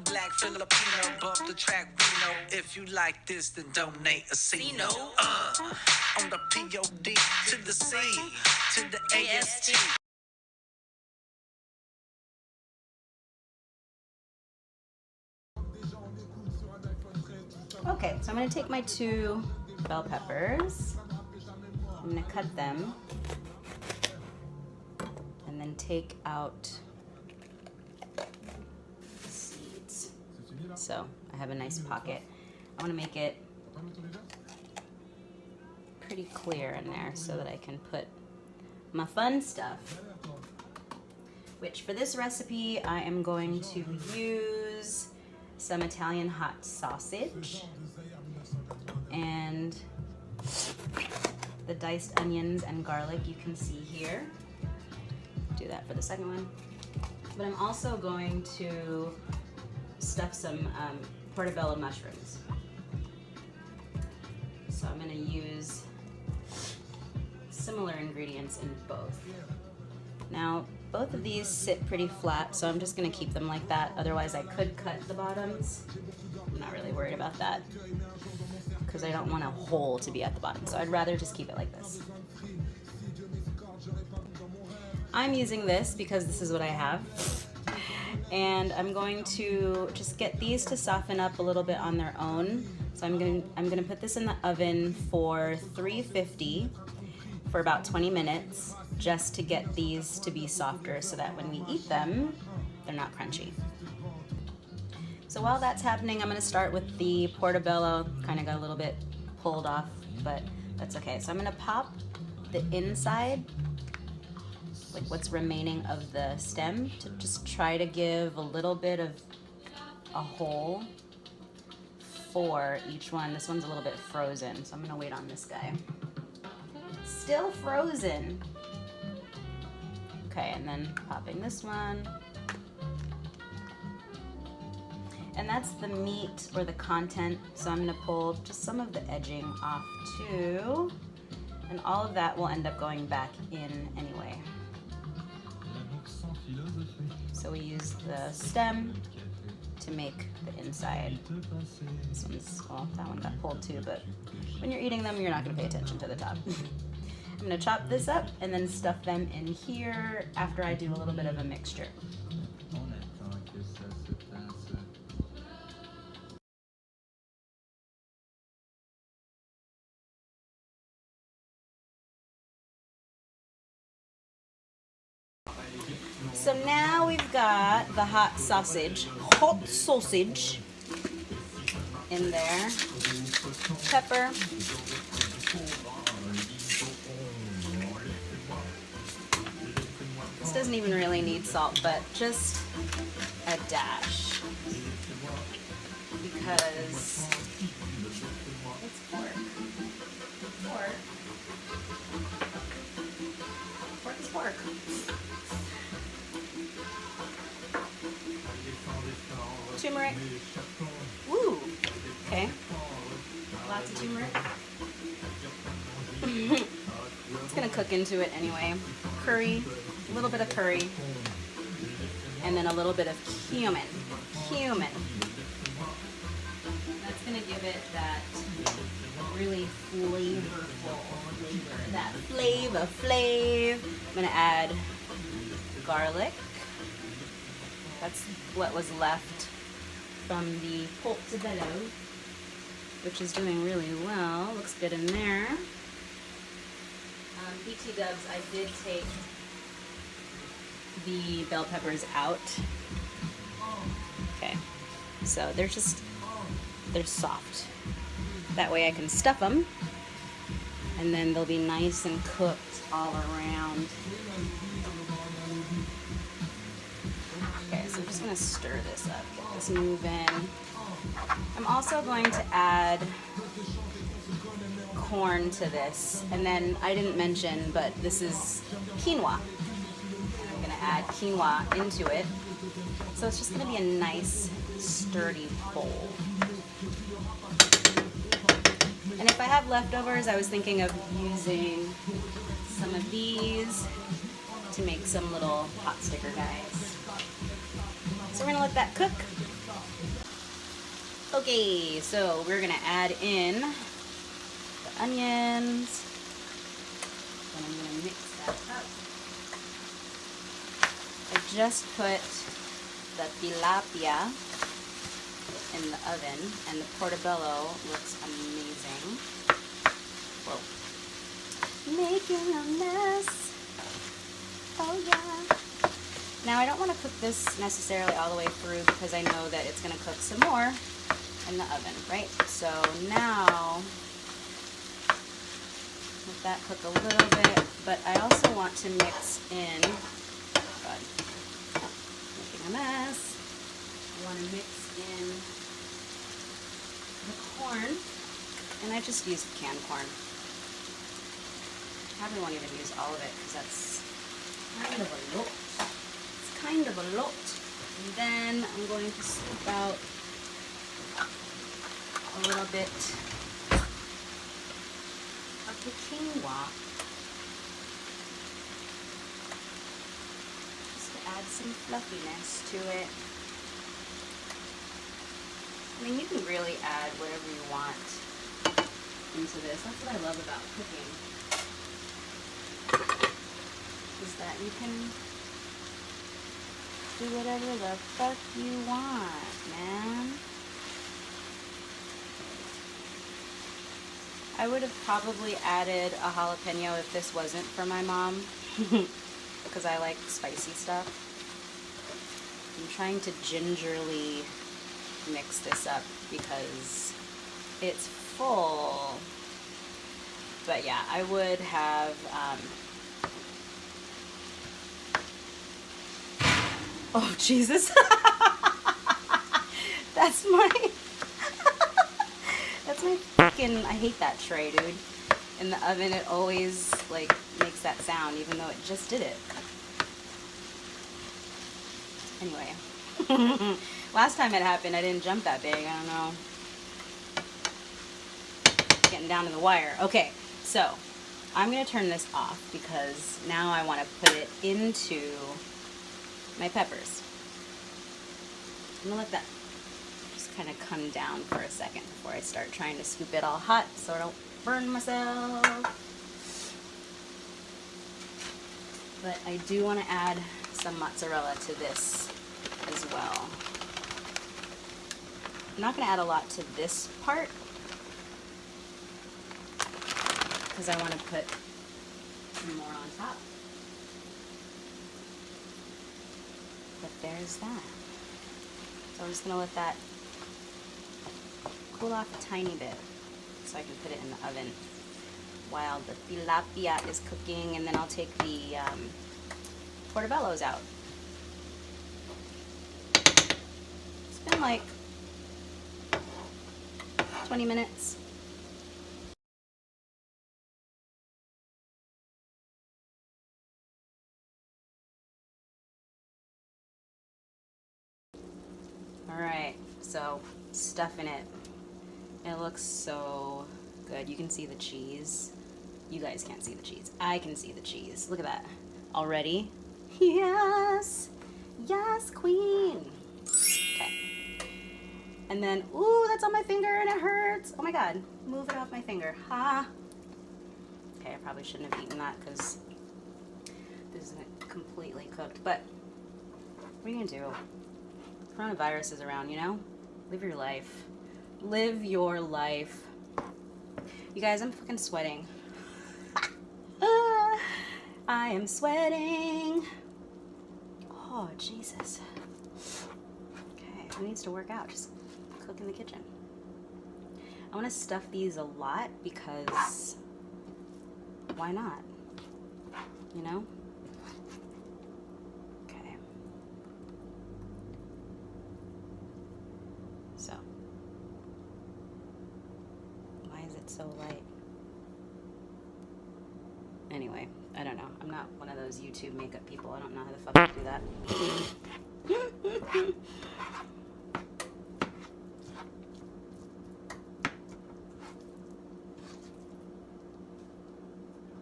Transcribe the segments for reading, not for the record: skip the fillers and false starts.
black Filipino, bump the track, we know. If you like this, then donate a C-no. On the P-O-D to the C, to the A-S-T. Okay, so I'm going to take my 2 bell peppers, I'm going to cut them, and then take out the seeds. So I have a nice pocket. I want to make it pretty clear in there so that I can put my fun stuff, which for this recipe I am going to use some Italian hot sausage and the diced onions and garlic you can see here. Do that for the second one. But I'm also going to stuff some portobello mushrooms. So I'm going to use similar ingredients in both. Now, both of these sit pretty flat, so I'm just going to keep them like that. Otherwise, I could cut the bottoms. I'm not really worried about that because I don't want a hole to be at the bottom, so I'd rather just keep it like this. I'm using this because this is what I have. And I'm going to just get these to soften up a little bit on their own. So I'm going to put this in the oven for 350 for about 20 minutes just to get these to be softer so that when we eat them, they're not crunchy. So while that's happening, I'm going to start with the portobello. Kind of got a little bit pulled off, but that's okay. So I'm going to pop the inside, like what's remaining of the stem, to just try to give a little bit of a hole for each one. This one's a little bit frozen, so I'm gonna wait on this guy. Still frozen. Okay, and then popping this one. And that's the meat or the content, so I'm gonna pull just some of the edging off too. And all of that will end up going back in anyway. So we use the stem to make the inside. This one's, well, that one got pulled too, but when you're eating them, you're not gonna pay attention to the top. I'm gonna chop this up and then stuff them in here after I do a little bit of a mixture. So now we've got the hot sausage in there. Pepper. This doesn't even really need salt, but just a dash because it's pork. Pork is pork. Turmeric. Woo! Okay. Lots of turmeric. It's gonna cook into it anyway. Curry, a little bit of curry, and then a little bit of cumin. That's gonna give it that really flavorful flavor. That flav. I'm gonna add garlic. That's what was left from the portobello, which is doing really well. Looks good in there. BT Dubs, I did take the bell peppers out. Okay, so they're soft. That way I can stuff them, and then they'll be nice and cooked all around. Okay, so I'm just gonna stir this up, get this moving. I'm also going to add corn to this, and then I didn't mention, but this is quinoa. I'm gonna add quinoa into it, so it's just gonna be a nice sturdy bowl. And if I have leftovers, I was thinking of using some of these to make some little pot sticker guys. So we're gonna let that cook, Okay, so we're gonna add in the onions. And I'm gonna mix that up. I just put the tilapia in the oven, and the portobello looks amazing. Whoa. Making a mess. Oh yeah. Now I don't want to cook this necessarily all the way through because I know that it's going to cook some more in the oven, right? So now let that cook a little bit, but I also want to mix in, God, making a mess. I want to mix in the corn, and I just used canned corn. Probably won't even use all of it because that's kind of a lot. It's kind of a lot. And then I'm going to scoop out a little bit of the quinoa just to add some fluffiness to it. I mean, you can really add whatever you want into this. That's what I love about cooking, is that you can do whatever the fuck you want, man. I would have probably added a jalapeno if this wasn't for my mom, because I like spicy stuff. I'm trying to gingerly mix this up because it's full. But yeah, I would have, oh Jesus, that's my, that's my fucking, I hate that tray, dude. In the oven, it always, like, makes that sound, even though it just did it. Anyway. Last time it happened, I didn't jump that big. I don't know. Getting down to the wire. Okay, so I'm going to turn this off because now I want to put it into my peppers. I'm going to let that just kind of come down for a second before I start trying to scoop it all hot so I don't burn myself. But I do want to add some mozzarella to this as well. I'm not going to add a lot to this part because I want to put some more on top. But there's that. So I'm just going to let that cool off a tiny bit so I can put it in the oven while the tilapia is cooking, and then I'll take the portobellos out. It's been like 20 minutes. Alright, so stuffing it. It looks so good. You can see the cheese. You guys can't see the cheese. I can see the cheese. Look at that. Already? Yes! Yes, queen! Okay. And then, ooh, that's on my finger and it hurts. Oh my god. Move it off my finger. Ha! Okay, I probably shouldn't have eaten that because this isn't completely cooked. But, what are you gonna do? Coronavirus is around, you know? Live your life. Live your life. You guys, I'm fucking sweating. I am sweating. Oh, Jesus. Okay, who needs to work out? Just cook in the kitchen. I want to stuff these a lot because why not? You know? Okay. So, why is it so light? Anyway, I don't know. I'm not one of those YouTube makeup people. I don't know how the fuck to do that.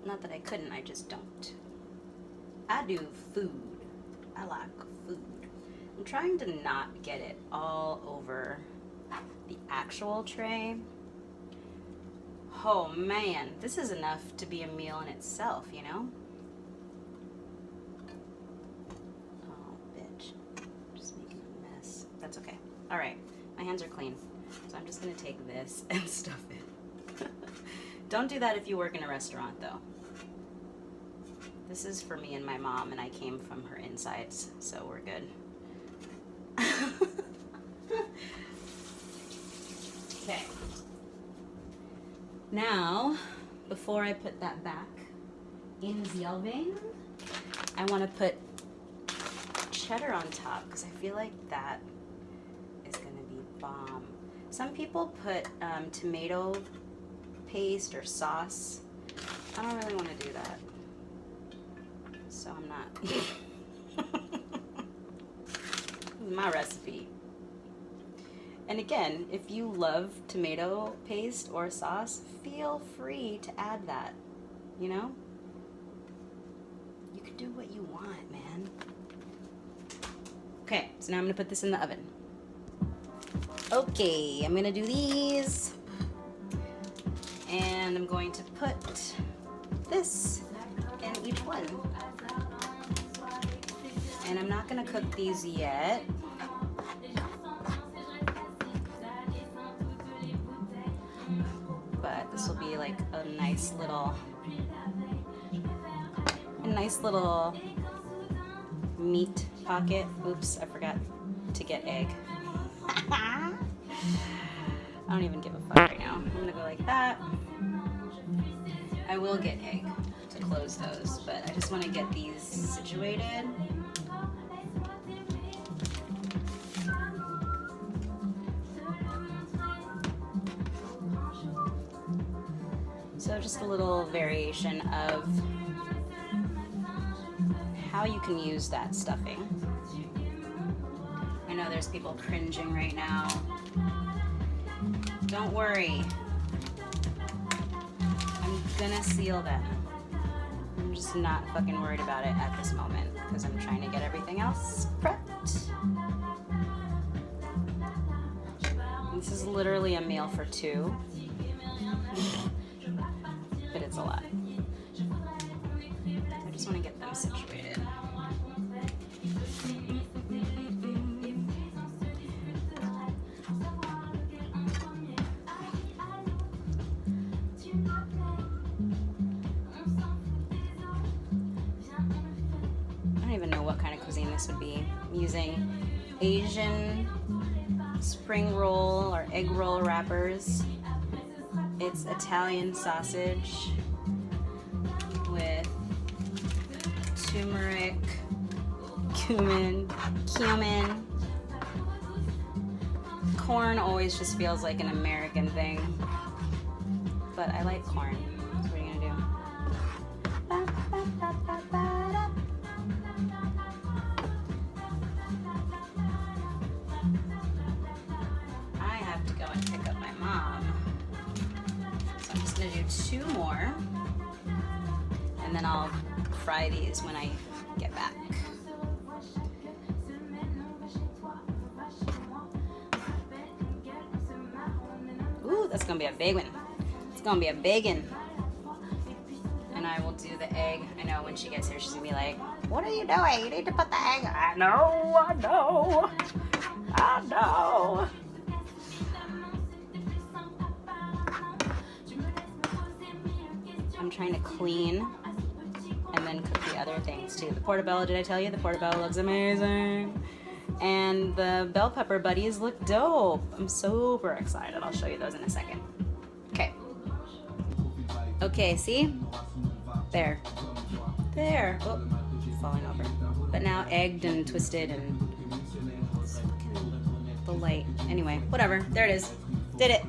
Not that I couldn't, I just don't. I do food. I like food. I'm trying to not get it all over the actual tray, oh man, this is enough to be a meal in itself, you know? Oh, bitch. Just making a mess. That's okay. All right, my hands are clean. So I'm just gonna take this and stuff it. Don't do that if you work in a restaurant, though. This is for me and my mom, and I came from her insides, so we're good. Okay. Now, before I put that back in the oven, I want to put cheddar on top because I feel like that is going to be bomb. Some people put tomato paste or sauce. I don't really want to do that, so I'm not. My recipe. And again, if you love tomato paste or sauce, feel free to add that, you know? You can do what you want, man. Okay, so now I'm gonna put this in the oven. Okay, I'm gonna do these. And I'm going to put this in each one. And I'm not gonna cook these yet. But this will be like a nice little meat pocket. Oops, I forgot to get egg. I don't even give a fuck right now. I'm gonna go like that. I will get egg to close those, but I just want to get these situated. So just a little variation of how you can use that stuffing. I know there's people cringing right now. Don't worry. I'm gonna seal them. I'm just not fucking worried about it at this moment because I'm trying to get everything else prepped. This is literally a meal for two. But it's a lot. I just want to get them situated. I don't even know what kind of cuisine this would be. I'm using Asian spring roll or egg roll wrappers. It's Italian sausage with turmeric, cumin. Corn always just feels like an American thing, but I like corn. So what are you gonna do? I have to go and pick up my mom. So I'm just gonna do two more, and then I'll fry these when I get back. Ooh, that's gonna be a big one. It's gonna be a big one. And I will do the egg. I know when she gets here, she's gonna be like, "What are you doing? You need to put the egg." I know. I'm trying to clean and then cook the other things too. The portobello, did I tell you? The portobello looks amazing. And the bell pepper buddies look dope. I'm super excited. I'll show you those in a second. Okay. Okay, see? There. Oh, falling over. But now egged and twisted and it's fucking the light. Anyway, whatever. There it is. Did it.